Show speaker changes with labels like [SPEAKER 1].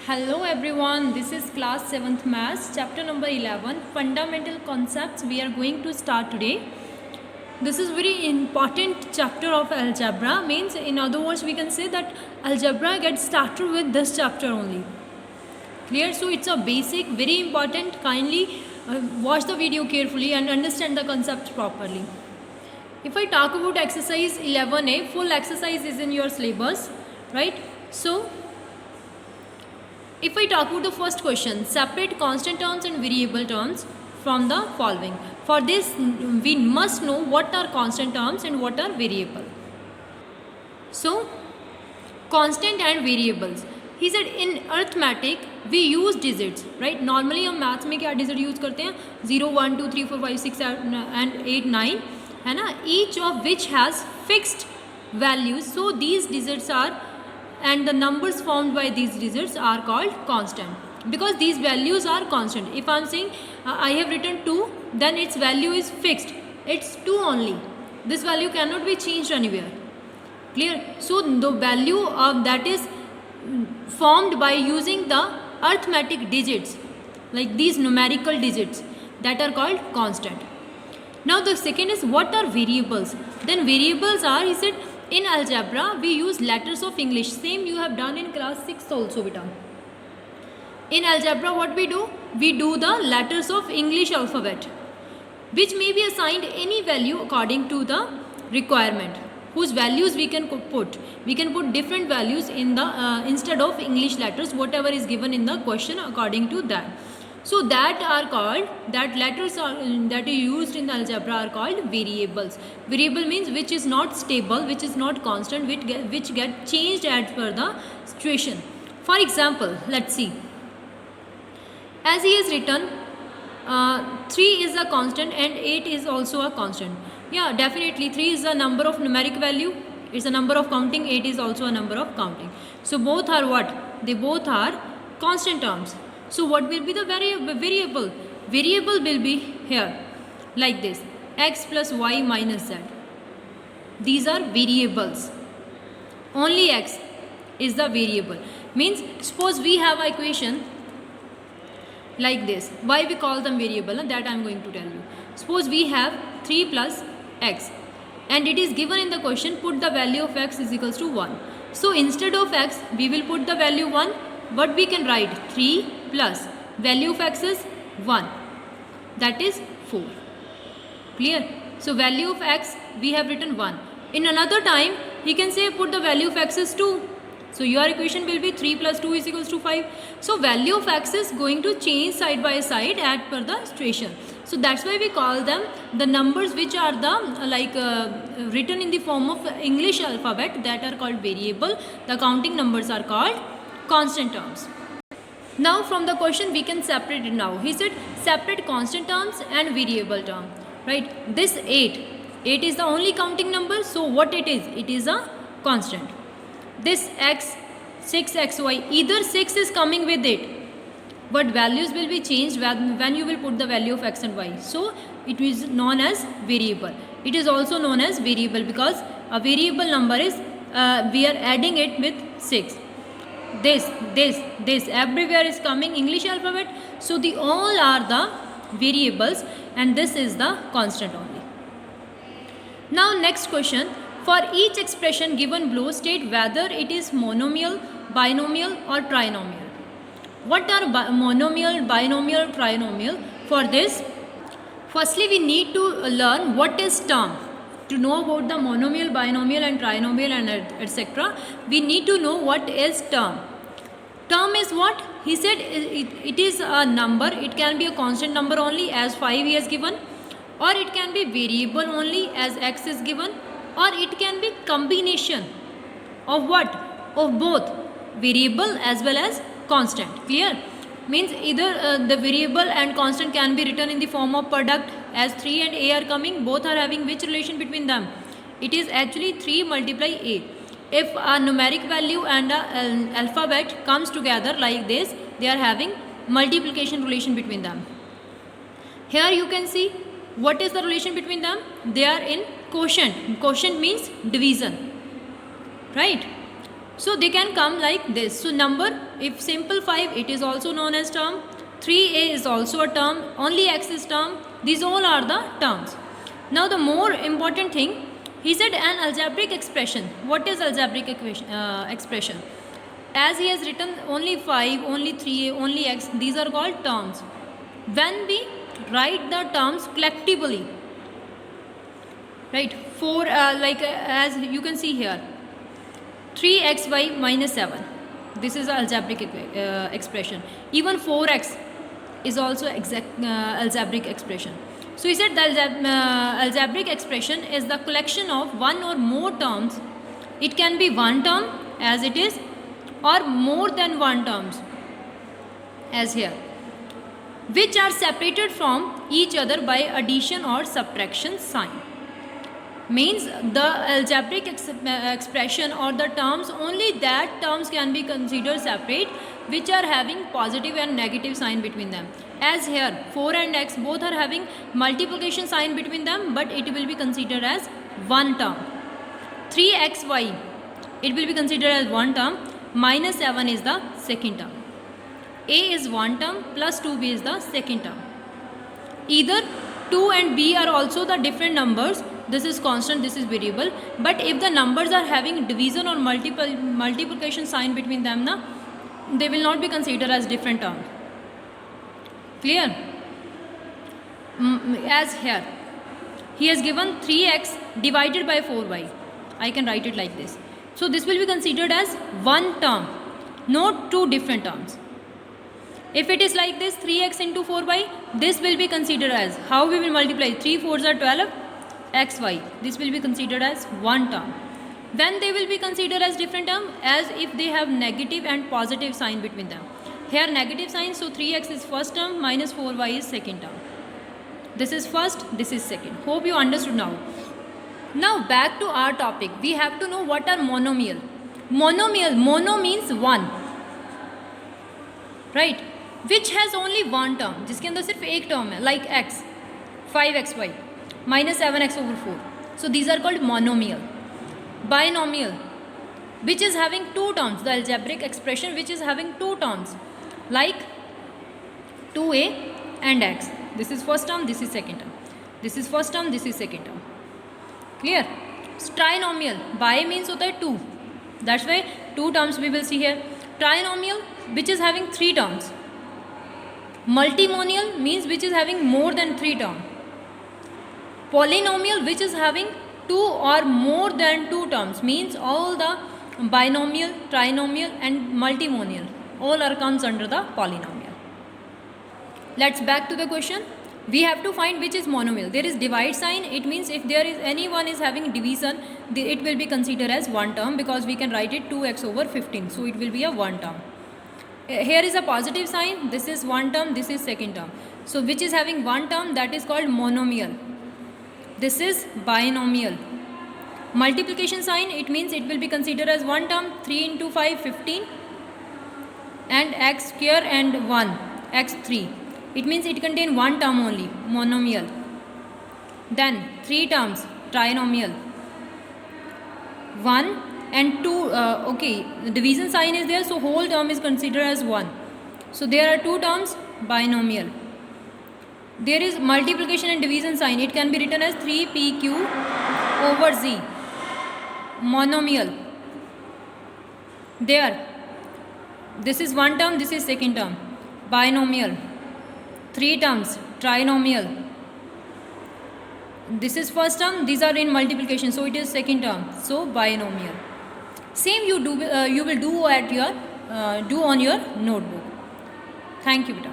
[SPEAKER 1] Hello everyone, this is class 7th maths chapter number 11 fundamental concepts we are going to start today. This is very important chapter of algebra, means in other words we can say that algebra gets started with this chapter only. Clear? So it's a basic, very important. Kindly watch the video carefully and understand the concepts properly. If I talk about exercise 11a, full exercise is in your syllabus, right? So if I talk about the first question, separate constant terms and variable terms from the following. For this, we must know what are constant terms and what are variable. So, constant and variables. He said in arithmetic we use digits, right? Normally हम maths में क्या digit use करते हैं? 0, 1, 2, 3, 4, 5, 6 and 8, 9, है ना? Each of which has fixed values. So these digits are, and the numbers formed by these digits are called constant because these values are constant. If I am saying I have written 2, then its value is fixed. It's 2 only. This value cannot be changed anywhere. Clear? So the value of that is formed by using the arithmetic digits, like these numerical digits, that are called constant. Now the second is what are variables? Then variables are, he said, in algebra we use letters of English. Same you have done in class 6 also beta. In algebra what we do? We do the letters of English alphabet, which may be assigned any value according to the requirement, whose values we can put. We can put different values in the instead of English letters, whatever is given in the question according to that. So that are called, that letters are that are used in algebra are called variables. Variable means which is not stable, which is not constant, which get changed as per the situation. For example, let's see. As he has written, 3 is a constant and 8 is also a constant. Yeah, definitely 3 is a number of numeric value. It's a number of counting. 8 is also a number of counting. So both are what? They both are constant terms. So what will be the variable? Variable will be here like this: x plus y minus z. These are variables. Only x is the variable. Means suppose we have an equation like this. Why we call them variable? That I am going to tell you. Suppose we have 3 plus x and it is given in the question, put the value of x is equals to 1. So instead of x we will put the value 1. What we can write? 3 plus value of x is 1, that is 4. Clear? So value of x we have written 1. In another time he can say put the value of x is 2. So your equation will be 3 plus 2 is equals to 5. So value of x is going to change side by side as per the situation. So that's why we call them the numbers which are the written in the form of English alphabet, that are called variable. The counting numbers are called constant terms. Now from the question we can separate it now. He said separate constant terms and variable term. Right? This 8 is the only counting number. So what it is? It is a constant. This x, 6xy, either 6 is coming with it, but values will be changed when you will put the value of x and y. So it is known as variable. It is also known as variable because a variable number is we are adding it with 6. This everywhere is coming English alphabet. So the all are the variables and this is the constant only. Now next question. For each expression given below, state whether it is monomial, binomial or trinomial. What are monomial, binomial, trinomial? For this, firstly we need to learn what is term. To know about the monomial, binomial and trinomial and etc., we need to know what is term. Term is what? He said it is a number. It can be a constant number only as 5 is given, or it can be variable only as x is given, or it can be combination of what? Of both variable as well as constant. Clear? Means either the variable and constant can be written in the form of product, as 3 and a are coming, both are having which relation between them? It is actually 3 multiply a. If a numeric value and an alphabet comes together like this, they are having multiplication relation between them. Here you can see what is the relation between them? They are in quotient. Quotient means division, right? So they can come like this. So number, if simple 5, it is also known as term. 3a is also a term. Only x is term. These all are the terms. Now the more important thing, he said an algebraic expression. What is algebraic expression? As he has written only 5, only 3a, only x, these are called terms. When we write the terms collectively, right, as you can see here, 3xy minus 7, this is the algebraic expression. Even 4x is also algebraic expression. So he said the algebraic expression is the collection of one or more terms. It can be one term as it is, or more than one terms as here, which are separated from each other by addition or subtraction sign. Means the algebraic expression or the terms, only that terms can be considered separate which are having positive and negative sign between them. As here 4 and x both are having multiplication sign between them, but it will be considered as one term. 3xy, it will be considered as one term. Minus 7 is the second term. A is one term, plus 2b is the second term. Either 2 and b are also the different numbers. This is constant, this is variable. But if the numbers are having division or multiplication sign between them, they will not be considered as different terms. Clear? As here, he has given 3x divided by 4y. I can write it like this. So this will be considered as one term, not two different terms. If it is like this, 3x into 4y, this will be considered as, how we will multiply? 3 4s are 12, xy. This will be considered as one term. When they will be considered as different term, as if they have negative and positive sign between them. Here negative sign, so 3x is first term, minus 4y is second term. This is first, this is second. Hope you understood now. Now back to our topic. We have to know what are monomial. Mono means one, right? Which has only one term, जिसके अंदर सिर्फ एक term है, like x, 5xy, minus 7x over 4. So these are called monomial. Binomial, which is having two terms, the algebraic expression which is having two terms, like 2a and x. This is first term, this is second term. This is first term, this is second term. Clear? Trinomial, bi means होता है two. That's why two terms we will see here. Trinomial, which is having three terms. Multimonial means which is having more than three terms. Polynomial, which is having two or more than two terms, means all the binomial, trinomial and multimonial, all are comes under the polynomial. Let's back to the question. We have to find which is monomial. There is divide sign. It means if there is any one is having division, it will be considered as one term, because we can write it 2x over 15. So it will be a one term. Here is a positive sign. This is one term, this is second term. So which is having one term, that is called monomial. This is binomial. Multiplication sign, it means it will be considered as one term. 3 into 5, 15. And x square and 1, x 3. It means it contains one term only, monomial. Then 3 terms, trinomial. 1 and 2, okay, the division sign is there, so whole term is considered as 1. So there are two terms, binomial. There is multiplication and division sign. It can be written as 3pq over z, monomial. There, this is one term, this is second term, binomial. 3 terms, trinomial. This is first term, these are in multiplication, so it is second term, so binomial. Same you will do at your do on your notebook. Thank you, beta.